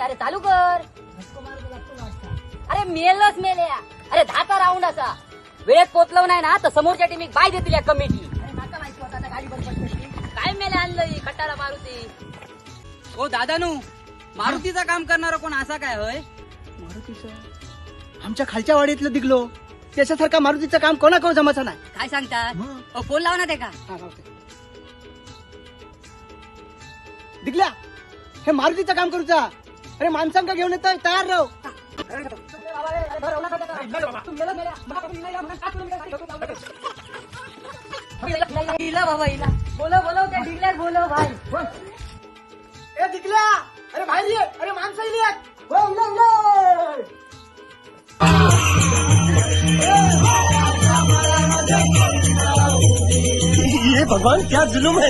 अरे चालू कर. अरे मेलच मेल्या. अरे 10चा राऊंड असा वेळेत पोचलो नाही ना तर समोरच्या टीमिक बाय देतील या कमिटी. अरे नाका माहिती होता आता गाडी बंद पडली. काय मेले आणलं खट्टाला मारुती. ओ दादानू, मारुतीचं काम करणार कोण असा काय होय? मारुतीचं आमच्या खालच्या वाडीतलं दिगलो त्याच्यासारखा मारुतीचं काम कोणाकोण जमाचं नाही. काय सांगतात. फोन लाव ना ते का. दिगल्या हे मारुतीचं काम करूचा. अरे माणसांका घेऊन येतोय तयार राहू. इला बाबा इला बोलो बोलो त्या डिगल्यात बोलो भाई. ए दिगल्या अरे बाहेर ये. अरे माणसं इली आहेत. हो, इला, इला. ये भगवान क्या जुलूम है.